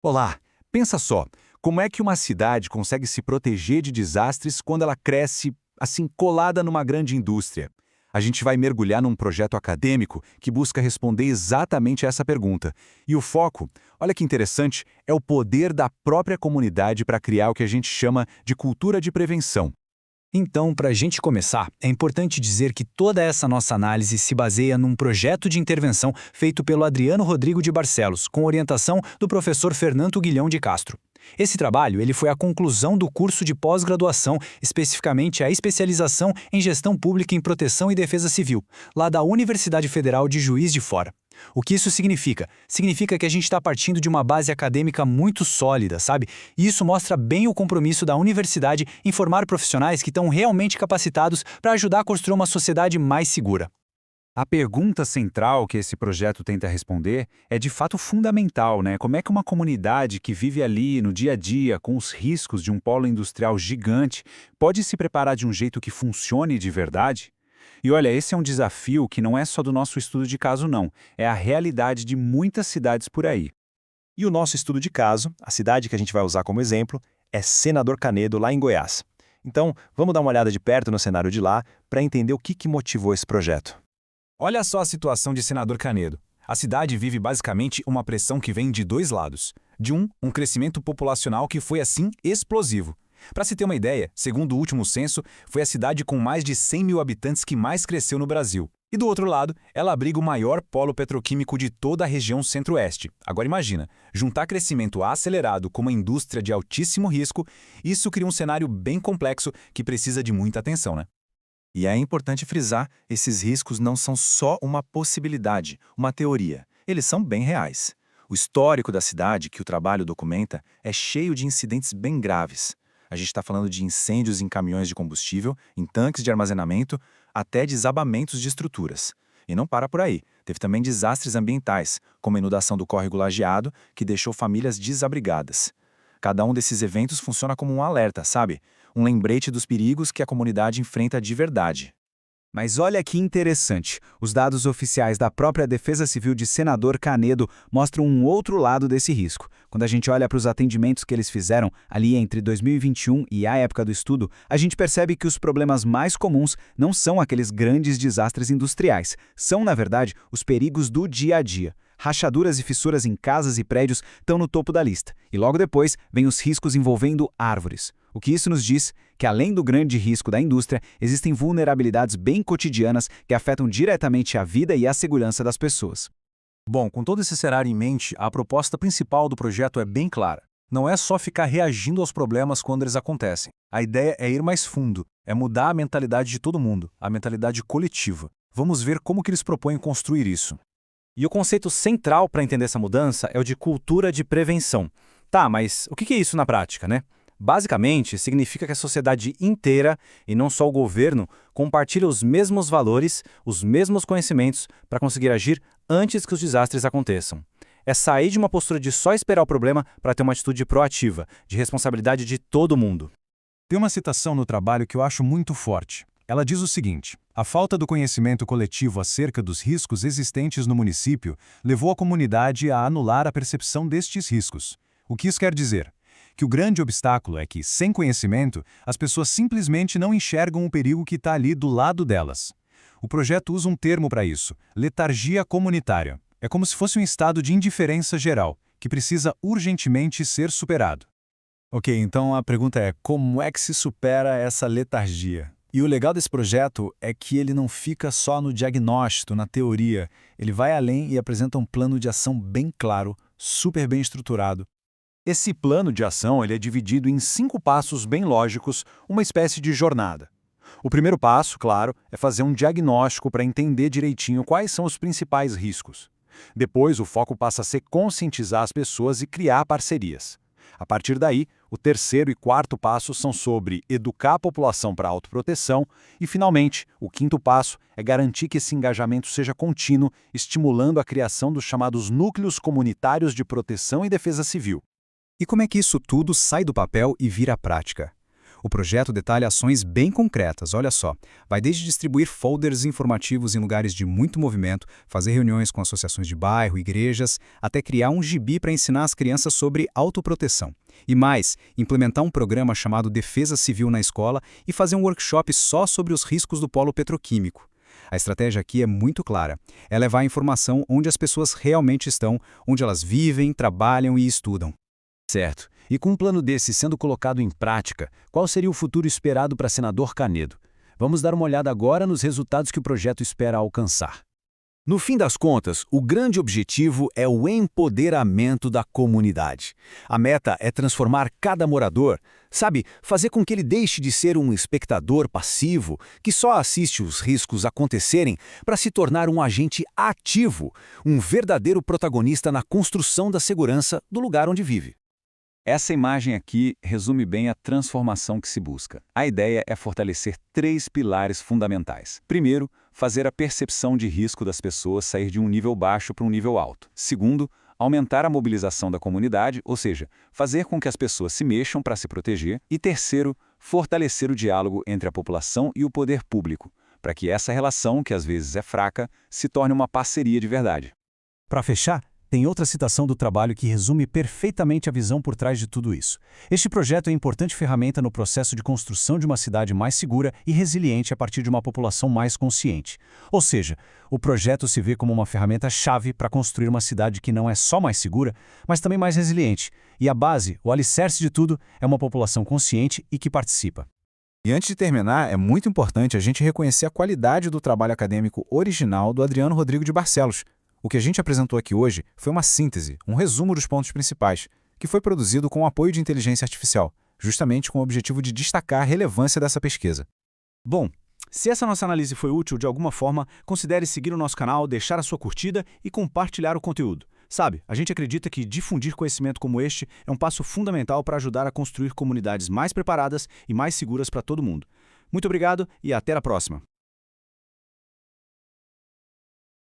Olá, pensa só, como é que uma cidade consegue se proteger de desastres quando ela cresce, assim, colada numa grande indústria? A gente vai mergulhar num projeto acadêmico que busca responder exatamente essa pergunta. E o foco, olha que interessante, é o poder da própria comunidade para criar o que a gente chama de cultura de prevenção. Então, para a gente começar, é importante dizer que toda essa nossa análise se baseia num projeto de intervenção feito pelo Adriano Rodrigo de Barcelos, com orientação do professor Fernando Guilhão de Castro. Esse trabalho ele foi a conclusão do curso de pós-graduação, especificamente a especialização em Gestão Pública em Proteção e Defesa Civil, lá da Universidade Federal de Juiz de Fora. O que isso significa? Significa que a gente está partindo de uma base acadêmica muito sólida, sabe? E isso mostra bem o compromisso da universidade em formar profissionais que estão realmente capacitados para ajudar a construir uma sociedade mais segura. A pergunta central que esse projeto tenta responder é de fato fundamental, né? Como é que uma comunidade que vive ali no dia a dia, com os riscos de um polo industrial gigante, pode se preparar de um jeito que funcione de verdade? E olha, esse é um desafio que não é só do nosso estudo de caso, não. É a realidade de muitas cidades por aí. E o nosso estudo de caso, a cidade que a gente vai usar como exemplo, é Senador Canedo, lá em Goiás. Então, vamos dar uma olhada de perto no cenário de lá para entender o que motivou esse projeto. Olha só a situação de Senador Canedo. A cidade vive basicamente uma pressão que vem de dois lados. De um crescimento populacional que foi assim explosivo. Para se ter uma ideia, segundo o último censo, foi a cidade com mais de 100 mil habitantes que mais cresceu no Brasil. E do outro lado, ela abriga o maior polo petroquímico de toda a região centro-oeste. Agora imagina, juntar crescimento acelerado com uma indústria de altíssimo risco, isso cria um cenário bem complexo que precisa de muita atenção, né? E é importante frisar, esses riscos não são só uma possibilidade, uma teoria. Eles são bem reais. O histórico da cidade, que o trabalho documenta, é cheio de incidentes bem graves. A gente está falando de incêndios em caminhões de combustível, em tanques de armazenamento, até desabamentos de estruturas. E não para por aí. Teve também desastres ambientais, como a inundação do córrego Lajeado, que deixou famílias desabrigadas. Cada um desses eventos funciona como um alerta, sabe? Um lembrete dos perigos que a comunidade enfrenta de verdade. Mas olha que interessante, os dados oficiais da própria Defesa Civil de Senador Canedo mostram um outro lado desse risco. Quando a gente olha para os atendimentos que eles fizeram ali entre 2021 e a época do estudo, a gente percebe que os problemas mais comuns não são aqueles grandes desastres industriais, são, na verdade, os perigos do dia a dia. Rachaduras e fissuras em casas e prédios estão no topo da lista, e logo depois vem os riscos envolvendo árvores. O que isso nos diz? Que além do grande risco da indústria, existem vulnerabilidades bem cotidianas que afetam diretamente a vida e a segurança das pessoas. Bom, com todo esse cenário em mente, a proposta principal do projeto é bem clara. Não é só ficar reagindo aos problemas quando eles acontecem. A ideia é ir mais fundo, é mudar a mentalidade de todo mundo, a mentalidade coletiva. Vamos ver como que eles propõem construir isso. E o conceito central para entender essa mudança é o de cultura de prevenção. Tá, mas o que é isso na prática, né? Basicamente, significa que a sociedade inteira, e não só o governo, compartilha os mesmos valores, os mesmos conhecimentos para conseguir agir antes que os desastres aconteçam. É sair de uma postura de só esperar o problema para ter uma atitude proativa, de responsabilidade de todo mundo. Tem uma citação no trabalho que eu acho muito forte. Ela diz o seguinte: a falta do conhecimento coletivo acerca dos riscos existentes no município levou a comunidade a anular a percepção destes riscos. O que isso quer dizer? Que o grande obstáculo é que, sem conhecimento, as pessoas simplesmente não enxergam o perigo que está ali do lado delas. O projeto usa um termo para isso: letargia comunitária. É como se fosse um estado de indiferença geral, que precisa urgentemente ser superado. Ok, então a pergunta é: como é que se supera essa letargia? E o legal desse projeto é que ele não fica só no diagnóstico, na teoria. Ele vai além e apresenta um plano de ação bem claro, super bem estruturado. Esse plano de ação ele é dividido em 5 passos bem lógicos, uma espécie de jornada. O primeiro passo, claro, é fazer um diagnóstico para entender direitinho quais são os principais riscos. Depois, o foco passa a ser conscientizar as pessoas e criar parcerias. A partir daí, o terceiro e quarto passo são sobre educar a população para a autoproteção e, finalmente, o quinto passo é garantir que esse engajamento seja contínuo, estimulando a criação dos chamados núcleos comunitários de proteção e defesa civil. E como é que isso tudo sai do papel e vira prática? O projeto detalha ações bem concretas, olha só. Vai desde distribuir folders informativos em lugares de muito movimento, fazer reuniões com associações de bairro, igrejas, até criar um gibi para ensinar as crianças sobre autoproteção. E mais, implementar um programa chamado Defesa Civil na escola e fazer um workshop só sobre os riscos do polo petroquímico. A estratégia aqui é muito clara. É levar a informação onde as pessoas realmente estão, onde elas vivem, trabalham e estudam. Certo. E com um plano desse sendo colocado em prática, qual seria o futuro esperado para senador Canedo? Vamos dar uma olhada agora nos resultados que o projeto espera alcançar. No fim das contas, o grande objetivo é o empoderamento da comunidade. A meta é transformar cada morador, sabe, fazer com que ele deixe de ser um espectador passivo que só assiste os riscos acontecerem para se tornar um agente ativo, um verdadeiro protagonista na construção da segurança do lugar onde vive. Essa imagem aqui resume bem a transformação que se busca. A ideia é fortalecer 3 pilares fundamentais. Primeiro, fazer a percepção de risco das pessoas sair de um nível baixo para um nível alto. Segundo, aumentar a mobilização da comunidade, ou seja, fazer com que as pessoas se mexam para se proteger. E terceiro, fortalecer o diálogo entre a população e o poder público, para que essa relação, que às vezes é fraca, se torne uma parceria de verdade. Para fechar, tem outra citação do trabalho que resume perfeitamente a visão por trás de tudo isso. Este projeto é importante ferramenta no processo de construção de uma cidade mais segura e resiliente a partir de uma população mais consciente. Ou seja, o projeto se vê como uma ferramenta-chave para construir uma cidade que não é só mais segura, mas também mais resiliente. E a base, o alicerce de tudo, é uma população consciente e que participa. E antes de terminar, é muito importante a gente reconhecer a qualidade do trabalho acadêmico original do Adriano Rodrigo de Barcelos. O que a gente apresentou aqui hoje foi uma síntese, um resumo dos pontos principais, que foi produzido com o apoio de inteligência artificial, justamente com o objetivo de destacar a relevância dessa pesquisa. Bom, se essa nossa análise foi útil de alguma forma, considere seguir o nosso canal, deixar a sua curtida e compartilhar o conteúdo. Sabe, a gente acredita que difundir conhecimento como este é um passo fundamental para ajudar a construir comunidades mais preparadas e mais seguras para todo mundo. Muito obrigado e até a próxima!